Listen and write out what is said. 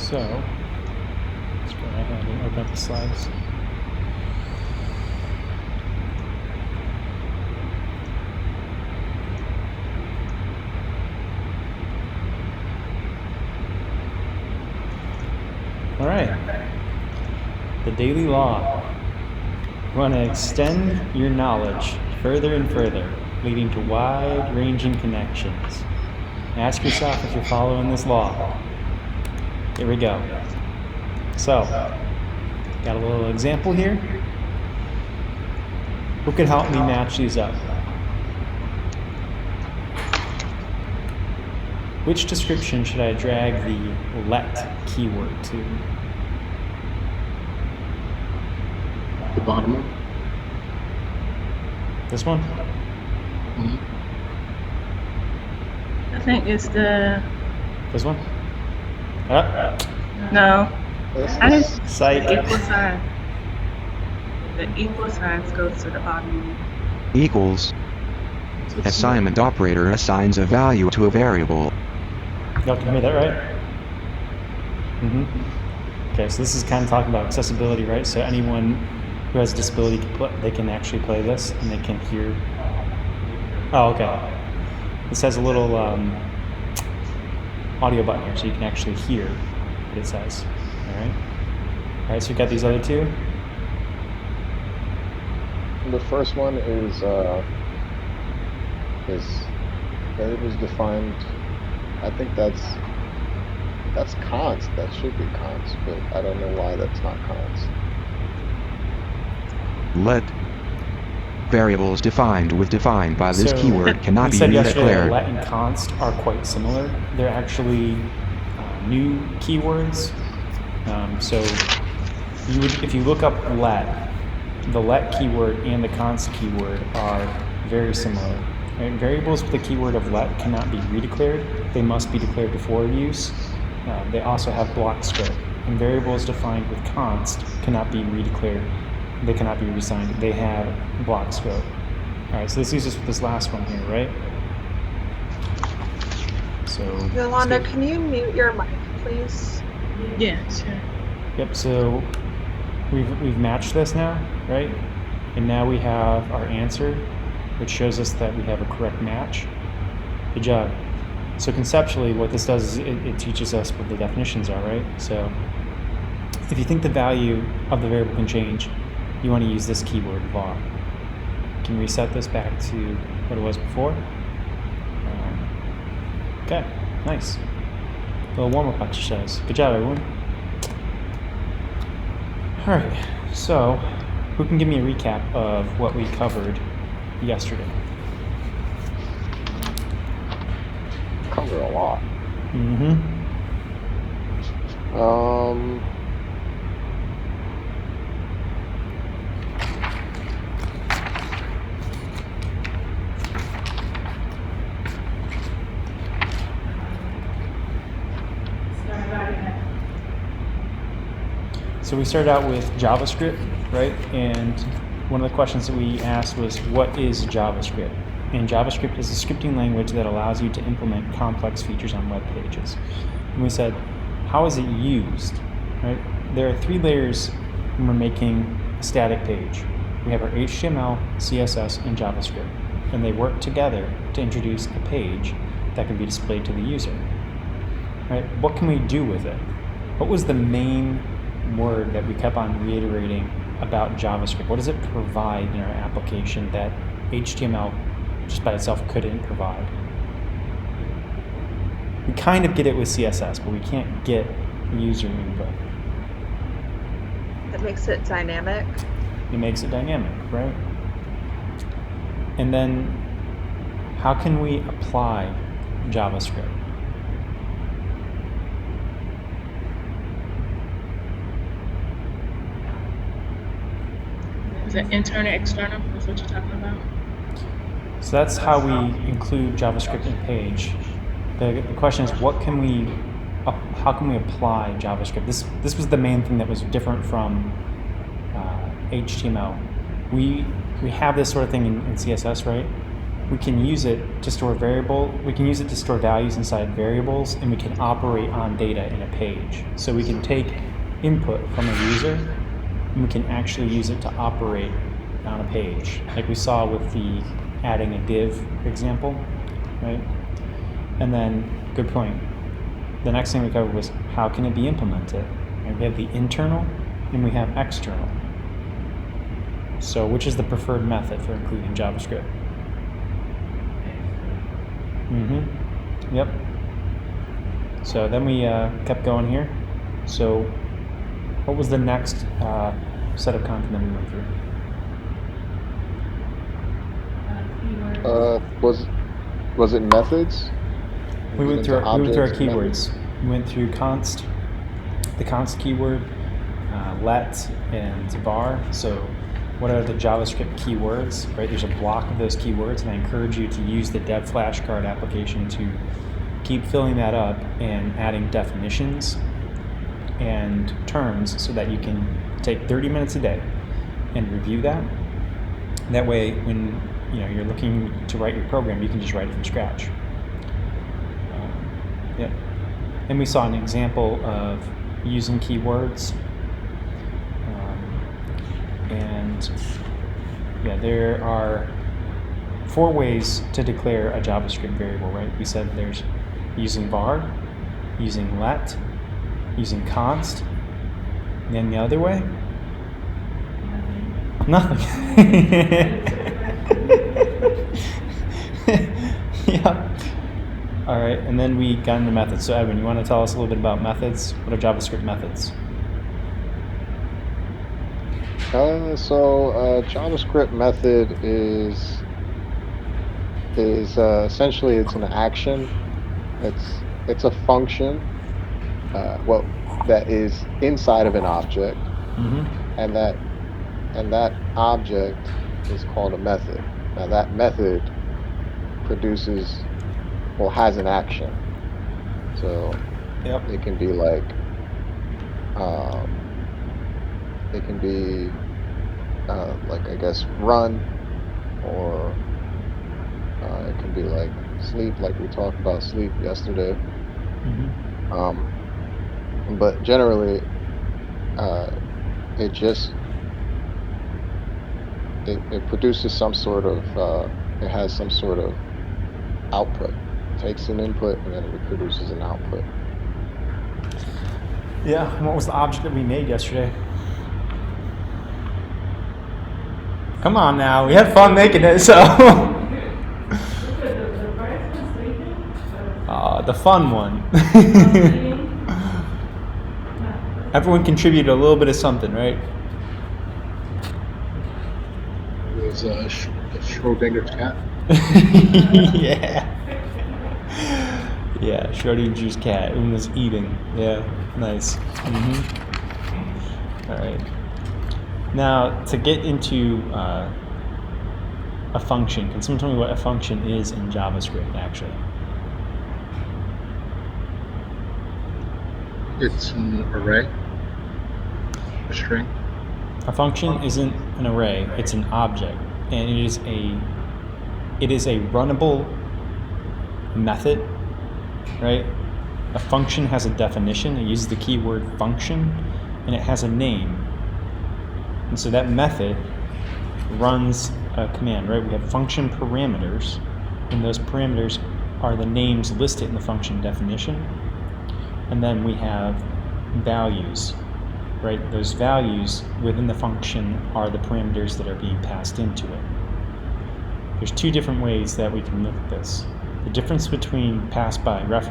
So let's go ahead and open up the slides. All right, the daily law. You want to extend your knowledge further and further, leading to wide-ranging connections. Ask yourself if you're following this law. Here we go. So, got a little example here. Who can help me match these up? Which description should I drag the let keyword to? The bottom one? This one? Mm-hmm. I think it's the... This one? No. I just... Psych. The equal sign. The equal signs goes to the bottom. Equals. Assignment operator assigns a value to a variable. Y'all can hear that, right? Okay, so this is kind of talking about accessibility, right? So anyone who has a disability, they can actually play this and they can hear. Oh, okay. This has a little audio button here, so you can actually hear what it says. All right, so you've got these other two. The first one is variables defined. I think that's const. That should be const, but I don't know why that's not const. Let variables defined with defined by this keyword cannot be declared. We said yesterday declared. let and const are quite similar. They're actually new keywords. So you would, if you look up let, the let keyword and the const keyword are very similar. Right? Variables with the keyword of let cannot be redeclared. They must be declared before use. They also have block scope. And variables defined with const cannot be redeclared. They cannot be reassigned. They have block scope. All right, so this leaves us with this last one here, right? So Yolanda, can you mute your mic, please? Yeah, sure. Yep, so we've matched this now, right? And now we have our answer, which shows us that we have a correct match. Good job. So conceptually, what this does is it teaches us what the definitions are, right? So if you think the value of the variable can change, you want to use this keyword var. You can reset this back to what it was before. Okay, nice. A little warm-up exercise. Good job, everyone. All right, so who can give me a recap of what we covered yesterday? Cover a lot. So we started out with JavaScript, right? And one of the questions that we asked was, what is JavaScript? And JavaScript is a scripting language that allows you to implement complex features on web pages. And we said, how is it used? Right? There are three layers when we're making a static page. We have our HTML, CSS, and JavaScript. And they work together to introduce a page that can be displayed to the user. Right? What can we do with it? What was the main word that we kept on reiterating about JavaScript? What does it provide in our application that HTML just by itself couldn't provide? We kind of get it with CSS, but we can't get user input. It makes it dynamic. It makes it dynamic, right? And then how can we apply JavaScript? Is it internal, external? That's what you're talking about? So that's how we include JavaScript in page. The question is, how can we apply JavaScript? This was the main thing that was different from HTML. We have this sort of thing in CSS, right? we can use it to store values inside variables, and we can operate on data in a page. So we can take input from a user, and we can actually use it to operate on a page, like we saw with the adding a div example, right? And then, good point. The next thing we covered was how can it be implemented? And we have the internal and we have external. So which is the preferred method for including JavaScript? Yep. So then we kept going here. So what was the next set of content that we went through? Was it methods? We went through our Objects, keywords. We went through const, the const keyword, let, and var. So what are the JavaScript keywords, right? There's a block of those keywords, and I encourage you to use the dev flashcard application to keep filling that up and adding definitions and terms so that you can take 30 minutes a day and review that. That way, when you're looking to write your program, you can just write it from scratch. Yep. And we saw an example of using keywords. And yeah, there are 4 ways to declare a JavaScript variable, right? We said there's using var, using let, using const, and then the other way? Nothing. Yeah. All right, and then we got into methods. So Edwin, you want to tell us a little bit about methods? What are JavaScript methods? JavaScript method is essentially it's an action. It's a function, that is inside of an object, and that object is called a method. Now that method has an action. So it can be like I guess run, or it can be like sleep, like we talked about sleep yesterday. But generally it produces some sort of it has some sort of output. It takes an input and then it produces an output. Yeah, and what was the object that we made yesterday? Come on now, we had fun making it, so. The fun one. Everyone contributed a little bit of something, right? It was Schrodinger's cat. Yeah. Yeah, Schrodinger's cat. It was eating. Yeah, nice. All right. Now, to get into a function, can someone tell me what a function is in JavaScript, actually? It's an array, a string. A function isn't an array; it's an object, and it is a runnable method, right? A function has a definition. It uses the keyword function, and it has a name. And so that method runs a command, right? We have function parameters, and those parameters are the names listed in the function definition. And then we have values, right? Those values within the function are the parameters that are being passed into it. There's 2 different ways that we can look at this. The difference between pass by reference